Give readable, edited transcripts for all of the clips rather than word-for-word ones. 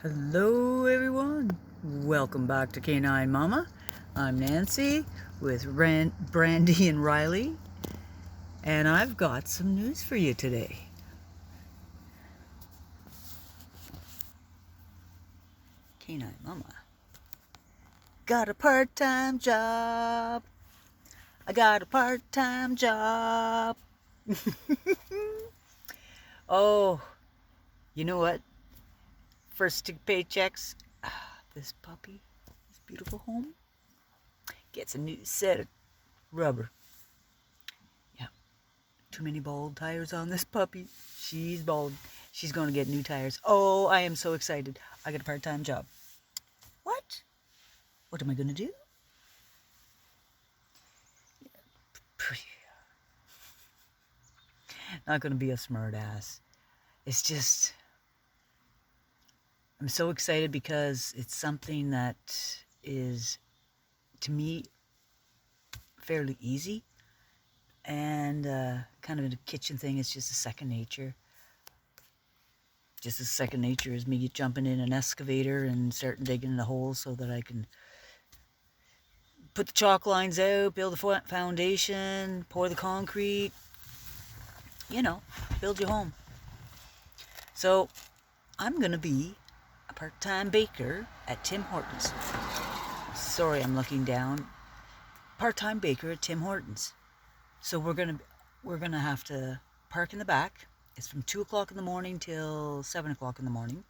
Hello everyone, welcome back to Canine Mama. I'm Nancy with Brandy and Riley, and I've got some news for you today. Canine Mama got a part-time job. I got a part-time job. Oh, you know what? First 2 paychecks, this puppy, this beautiful home, gets a new set of rubber. Yeah, too many bald tires on this puppy. She's bald. She's going to get new tires. Oh, I am so excited. I got a part-time job. What? What am I going to do? Not going to be a smart ass. It's just, I'm so excited because it's something that is, to me, fairly easy. And kind of a kitchen thing. It's just a second nature. Just as second nature as me jumping in an excavator and starting digging the holes so that I can put the chalk lines out, build the foundation, pour the concrete, build your home. So I'm going to be a part-time baker at Tim Hortons. Sorry, I'm looking down. Part-time baker at Tim Hortons. So we're going to have to park in the back. It's from 2 o'clock in the morning till 7 o'clock in the morning.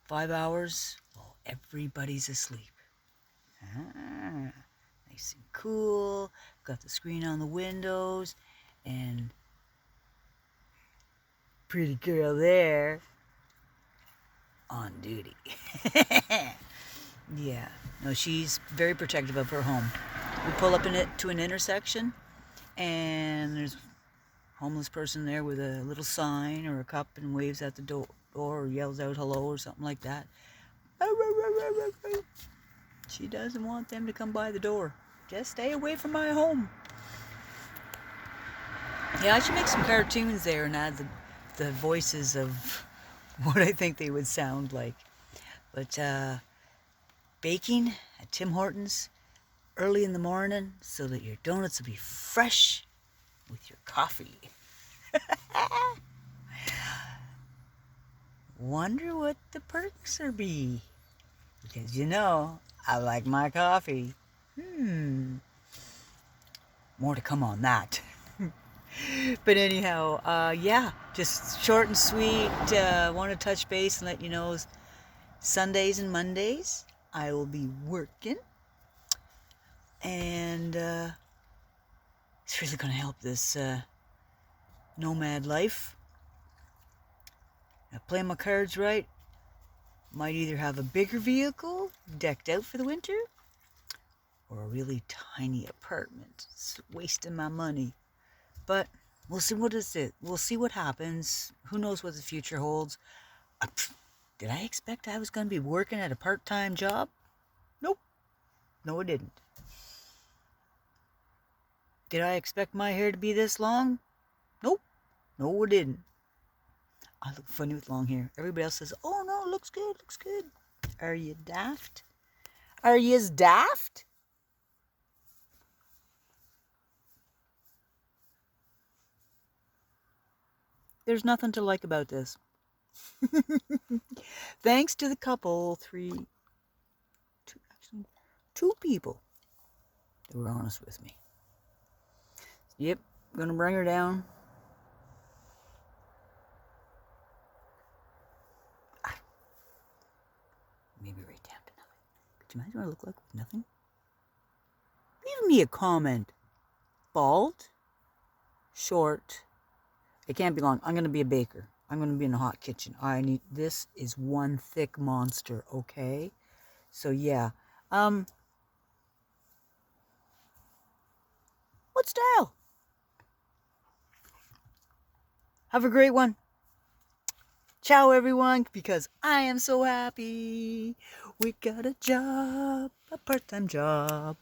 5 hours while everybody's asleep. Nice and cool. Got the screen on the windows and pretty girl there on duty. Yeah, no, she's very protective of her home. We pull up in it to an intersection and there's a homeless person there with a little sign or a cup and waves at the door or yells out hello or something like that. She doesn't want them to come by the door. Just stay away from my home. Yeah, I should make some cartoons there and add the voices of what I think they would sound like. But baking at Tim Hortons early in the morning so that your donuts will be fresh with your coffee. Wonder what the perks are be. Because I like my coffee. More to come on that. But anyhow, yeah, just short and sweet. Want to touch base and let you know Sundays and Mondays I will be working. And it's really going to help this nomad life. Now, playing my cards right, might either have a bigger vehicle decked out for the winter or a really tiny apartment. It's wasting my money. But we'll see what is it. We'll see what happens. Who knows what the future holds. Did I expect I was going to be working at a part-time job? Nope. No, I didn't. Did I expect my hair to be this long? Nope. No, I didn't. I look funny with long hair. Everybody else says, oh no, looks good, looks good. Are you daft? Are you daft? There's nothing to like about this. Thanks to the couple, two people that were honest with me. Yep, gonna bring her down. Maybe right down to nothing. Could you imagine what I look like with nothing? Leave me a comment. Bald, short. It can't be long. I'm gonna be a baker. I'm gonna be in a hot kitchen. This is one thick monster, okay? So yeah. What style? Have a great one. Ciao, everyone, because I am so happy. We got a job, a part-time job.